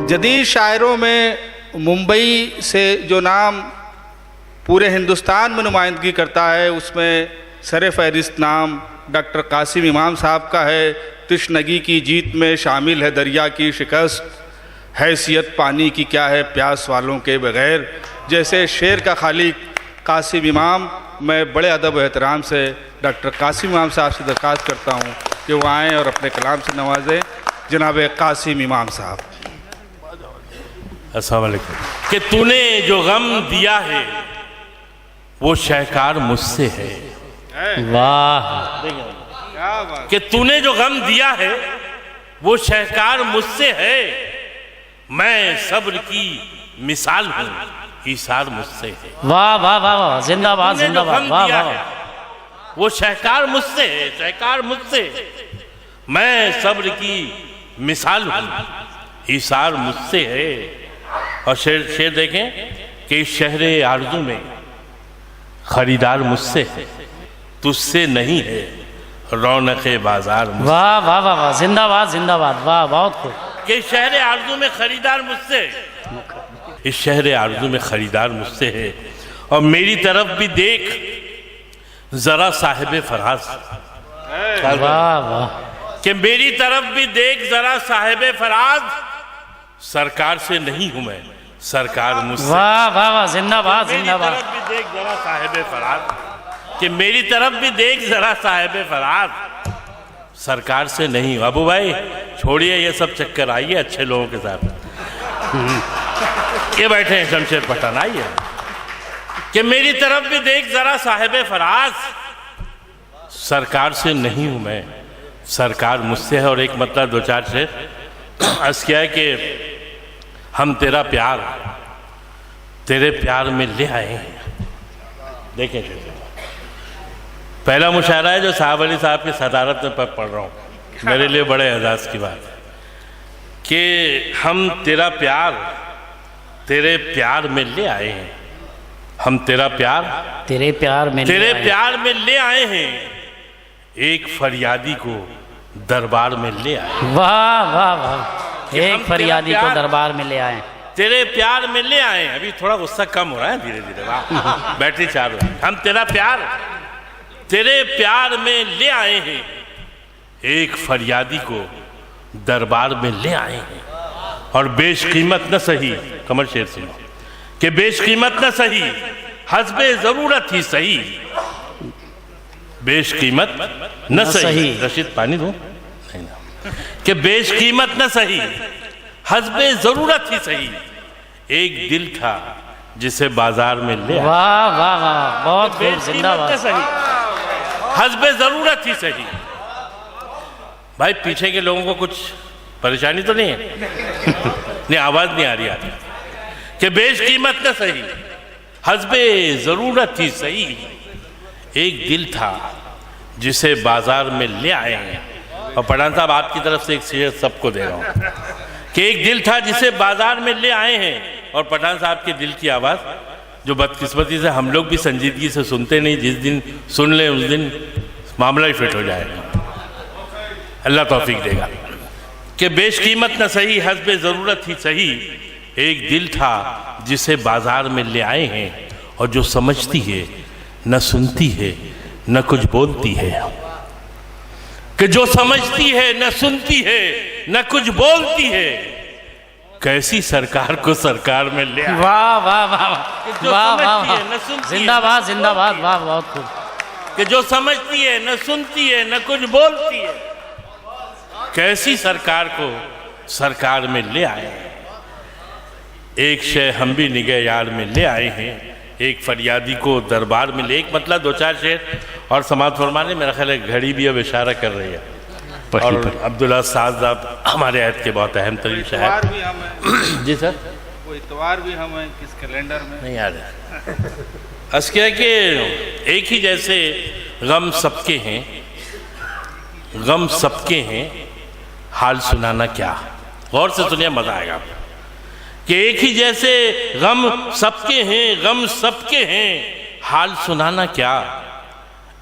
जदीद शायरों में मुंबई से जो नाम पूरे हिंदुस्तान में नुमाइंदगी करता है, उसमें सर फहरिस्त नाम डॉक्टर कासिम इमाम साहब का है। तृष्णगी की जीत में शामिल है दरिया की शिकस्त, हैसियत पानी की क्या है प्यास वालों के बगैर। जैसे शेर का खालिक कासिम इमाम, मैं बड़े अदब व एहतराम से डॉक्टर कासिम इमाम साहब से दरख्वास्त करता हूँ कि वो आएँ और अपने कलाम से नवाजें। जनाब कासिम इमाम साहब। अस्सलाम वालेकुम। कि तूने जो गम दिया है वो शहकार मुझसे है। वाह, क्या बात। कि तूने जो गम दिया है वो शहकार मुझसे है। मैं सब्र की मिसाल हूँ, ईसार मुझसे है। वाह वाह वाह वाह, जिंदाबाद तूने जो जिंदाबाद, गम वाह दिया वाह। है वो शहकार मुझसे है, शहकार मुझसे। मैं सब्र की मिसाल हूँ, ईसार मुझसे है। और शेर देखें कि इस शहरे आरज़ू में खरीदार मुझसे है, तुझसे नहीं है रौनक़े बाजार मुझसे। वाह वाह वाह वाह, जिंदाबाद जिंदाबाद, वाह, बहुत खूब। कि इस शहरे आरज़ू में खरीदार मुझसे, इस शहरे आरज़ू में खरीदार मुझसे है। और मेरी तरफ भी देख ज़रा साहिब फराज। वाह वाह, कि मेरी तरफ भी देख ज़रा साहिब फराज। सरकार से नहीं हूँ मैं, सरकार मुझसे। वाह वाह वाह, जिंदाबाद मेरी जिंदाबाद। तरफ भी देख जरा साहिब फराज। कि मेरी तरफ भी देख जरा साहिब फराज। सरकार से नहीं हूँ। अबू भाई छोड़िए ये सब चक्कर, आइए अच्छे लोगों के साथ। ये बैठे हैं शमशेर पठान, आइए। कि मेरी तरफ भी देख जरा साहिब फराज। सरकार से नहीं हूँ मैं, सरकार मुझसे है। और एक मतलब दो चार शेर अर्ज़ किया है कि हम तेरा प्यार तेरे प्यार में ले आए हैं। देखें पहला मुशायरा है जो साहब अली साहब की सदारत में पढ़ रहा हूँ, मेरे लिए बड़े एजाज़ की बात है कि हम तेरा प्यार तेरे प्यार में ले आए हैं। हम तेरा प्यार तेरे प्यार में तेरे प्यार में ले आए हैं। एक फरियादी को दरबार में ले आए। वाह वाह वाह, एक फरियादी को दरबार में ले आए। तेरे प्यार में ले आए। अभी थोड़ा गुस्सा कम हो रहा है धीरे धीरे, वाह बैटरी चार्ज हो। हम तेरा प्यार तेरे प्यार में ले आए हैं। एक फरियादी को दरबार में ले आए हैं। और बेशकीमत न सही, कमर शेर सुनो, कि बेशकीमत न सही हस्बे ज़रूरत ही सही। बेशकीमत न सही, रशीद पानी दो नहीं ना। कि बेशकीमत न सही हस्बे ज़रूरत ही सही। एक दिल था जिसे बाजार में ले। वाह वाह वाह, बहुत खूब, जिंदाबाद। हस्बे ज़रूरत ही सही। भाई पीछे के लोगों को कुछ परेशानी तो नहीं है? नहीं, आवाज़ नहीं आ रही आती। कि बेशकीमत न सही हस्बे ज़रूरत ही सही। एक दिल था जिसे बाजार में ले आए हैं। और पठान साहब आपकी तरफ से एक शेर सबको दे रहा हूँ कि एक दिल था जिसे बाजार में ले आए हैं। और पठान साहब के दिल की आवाज़ जो बदकिस्मती से हम लोग भी संजीदगी से सुनते नहीं, जिस दिन सुन लें उस दिन मामला ही फिट हो जाएगा। अल्लाह तौफीक देगा। कि बेशकीमत न सही हस्बे ज़रूरत ही सही। एक दिल था जिसे बाजार में ले आए हैं। और जो समझती है न सुनती है न कुछ बोलती है। कि जो समझती है न सुनती है न कुछ बोलती है। कैसी सरकार को सरकार में ले आए। वाह वाह वाह जो वाह समझती वाह है न सुनती है, जिंदाबाद जिंदाबाद, वाह, बहुत खूब। कि जो समझती है न सुनती है न कुछ बोलती है। कैसी सरकार को सरकार में ले आए हैं। एक शय हम भी निगाह यार में ले आए हैं। एक फरियादी को दरबार में ले। एक मतलब दो चार शेर और समाज फरमाने, मेरा ख्याल है घड़ी भी अब इशारा कर रही है। और अब्दुल्ला साहब हमारे ऐद के बहुत अहम तरीन शायर भी हम हैं। जी सर, वो इतवार भी हम हैं किस कैलेंडर में नहीं याद है। अर्ज़ किया कि एक ही जैसे गम सबके हैं, गम सबके हैं, हाल सुनाना क्या। गौर से सुनिए, मजा आएगा आपको। कि एक ही जैसे गम सबके हैं, गम सबके हैं, हाल सुनाना क्या।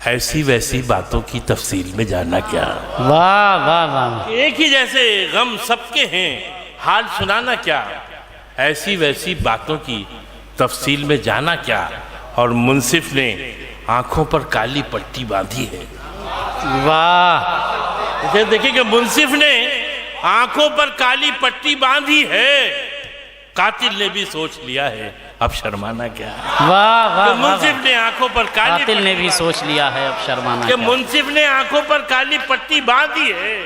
ऐसी वैसी बातों की तफसील में जाना क्या। वाह वाह वाह, एक ही जैसे गम सबके हैं, हाल सुनाना क्या, ऐसी वैसी बातों की तफसील में जाना क्या, और मुंसिफ ने आंखों पर काली पट्टी बांधी है। वाह, देखिए कि मुंसिफ ने आंखों पर काली पट्टी बांधी है, कातिल ने भी सोच लिया है अब शर्माना क्या। वाह वाह, मुंसिफ ने आंखों पर कातिल ने भी सोच लिया है अब शर्माना क्या। मुंसिफ ने आंखों पर काली पट्टी बांधी है,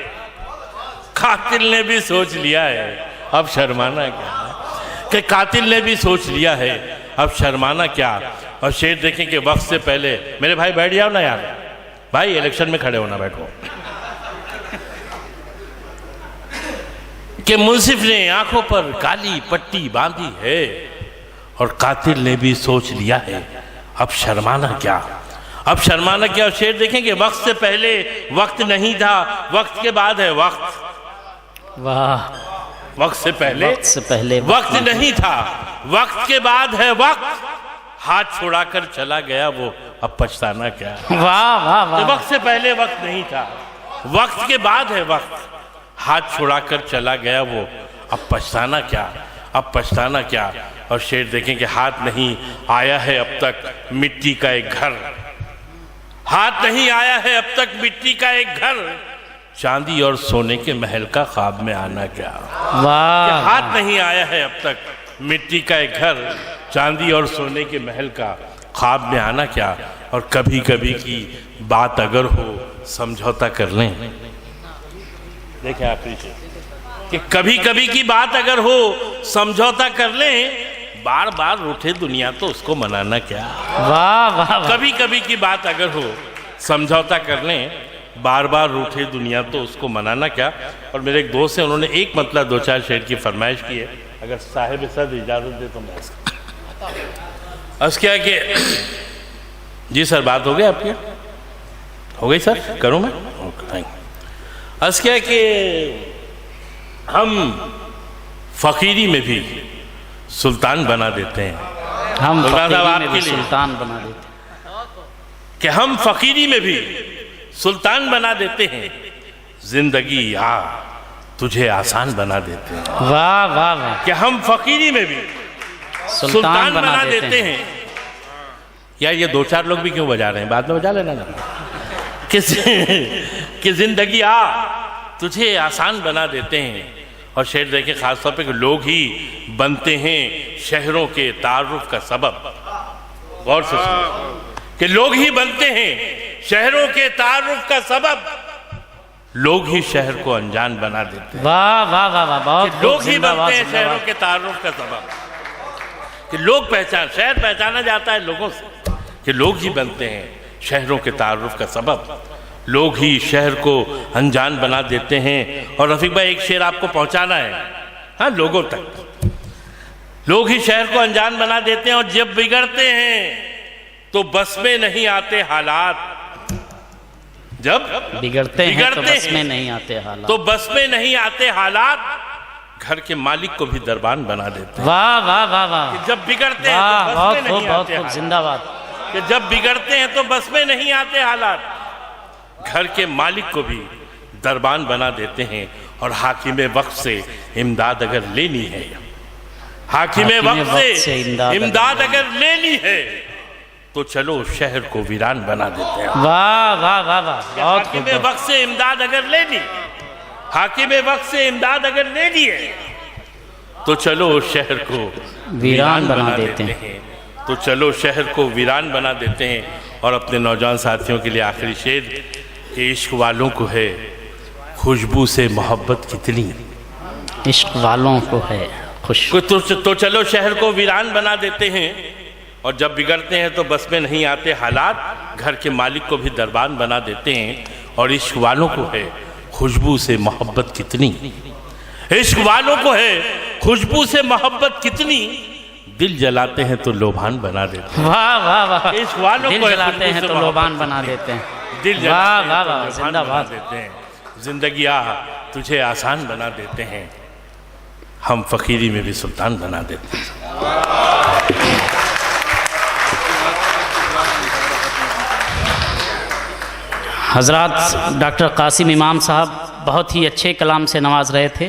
कातिल ने भी सोच लिया है अब शर्माना क्या। कि कातिल ने भी सोच लिया है अब शर्माना क्या। और शेर देखें कि वक्त से पहले, मेरे भाई बैठ जाओ ना यार, भाई इलेक्शन में खड़े होना, बैठो। कि मुंसिफ ने आंखों पर काली पट्टी बांधी है और कातिल ने भी सोच लिया है अब शर्माना क्या, अब शर्माना क्या। और शेर देखेंगे वक्त से पहले वक्त नहीं था, वक्त के बाद है वक्त। वाह, वक्त से पहले वक्त नहीं था, वक्त के बाद है वक्त, हाथ छुड़ाकर चला गया वो अब पछताना क्या। वाह वाह वाह, वक्त से पहले वक्त नहीं था, वक्त के बाद है वक्त, हाथ छुड़ाकर चला गया वो अब पछताना क्या, अब पछताना क्या। और शेर देखें कि हाथ नहीं आया है अब तक मिट्टी का एक घर, हाथ नहीं आया है अब तक मिट्टी का एक घर, चांदी और सोने के महल का ख्वाब में आना क्या। वाह, हाथ नहीं आया है अब तक मिट्टी का एक घर, चांदी और सोने के महल का ख्वाब में आना क्या। और कभी कभी की बात अगर हो समझौता कर लें। देखें आप पीछे कि कभी कभी की बात अगर हो समझौता कर लें, बार बार रूठे दुनिया तो उसको मनाना क्या। वाह वाह, कभी कभी की बात अगर हो समझौता कर लें, बार बार रूठे दुनिया तो उसको मनाना क्या। और मेरे एक दोस्त हैं, उन्होंने एक मतलब दो चार शेर की फरमाइश की है, अगर साहिब सद इजाज़त दे तो मैं क्या कि जी सर बात हो गई आपकी, हो गई सर, करूँ मैं, थैंक यू। अर्ज़ क्या कि हम फकीरी में भी सुल्तान बना देते हैं, हम साहब फकीरी में भी आपके लिए सुल्तान बना देते हैं। कि हम फकीरी में भी सुल्तान बना देते हैं, जिंदगी आ तुझे आसान बना देते हैं। वाह वाह वाह, कि हम फकीरी में भी सुल्तान बना देते हैं। यार ये दो चार लोग भी क्यों बजा रहे हैं, बाद में बजा लेना ना। कि जिंदगी आ तुझे आसान बना देते हैं। और शेर देखें खासतौर पे कि लोग ही बनते हैं शहरों के तारुफ का सबब। गौर से सुनो कि लोग ही बनते हैं शहरों के तारुफ का सबब, लोग ही शहर को अनजान बना देते हैं। वाह वाह वाह वाह, बहुत लोग ही बनते हैं शहरों के तारुफ का सबब। कि लोग शहर पहचाना जाता है लोगों से, कि लोग ही बनते हैं शहरों के तारुफ का सबब, लोग ही शहर को अनजान बना देते हैं। और रफीक भाई एक शेर आपको पहुंचाना है, हाँ, लोगों तक। लोग ही शहर को अनजान बना देते हैं और जब बिगड़ते हैं तो बस में नहीं आते हालात, जब बिगड़ते हैं तो बस में नहीं आते हालात, तो बस में नहीं आते हालात, घर के मालिक को भी दरबान बना देते हैं। वाह वाह वाह वाह, जब बिगड़ते हैं वाह, तो बस बहुत में खूब नहीं बहुत आते खूब, हालात। जिंदाबाद। कि जब बिगड़ते हैं तो बस में नहीं आते हालात, घर के मालिक को भी दरबान बना देते हैं। और हाकिम वक्त से इमदाद अगर लेनी है, हाकिम वक्त से इमदाद अगर लेनी है तो चलो शहर को वीरान बना देते हैं। वाह वाह वाह वाह, बहुत खूब। हाकिम वक्त से इमदाद अगर लेनी, हाकिम वक्त से इमदाद अगर लेनी है तो चलो शहर को वीरान बना देते हैं। तो चलो शहर को वीरान बना देते हैं। और अपने नौजवान साथियों के लिए आखिरी शेर कि इश्क वालों को है खुशबू से मोहब्बत कितनी, इश्क वालों को है खुश। तो चलो शहर को वीरान बना देते हैं। और जब बिगड़ते हैं तो बस में नहीं आते हालात, घर के मालिक को भी दरबान बना देते हैं। और इश्क वालों को है खुशबू से मोहब्बत कितनी, इश्क वालों को है खुशबू से मोहब्बत कितनी, दिल जलाते हैं तो लोभान बना देते हैं। वाह वाह वाह, इश्क वालों दिल को जलाते हैं तो लोबान बना देते हैं। दिल वाह जलाते वाह हैं तो वाह, लोभान बना जिंदाबाद। देते हैं। जिंदगी आ तुझे आसान बना देते हैं, हम फकीरी में भी सुल्तान बना देते हैं। हजरात, डॉक्टर कासिम इमाम साहब बहुत ही अच्छे कलाम से नवाज रहे थे।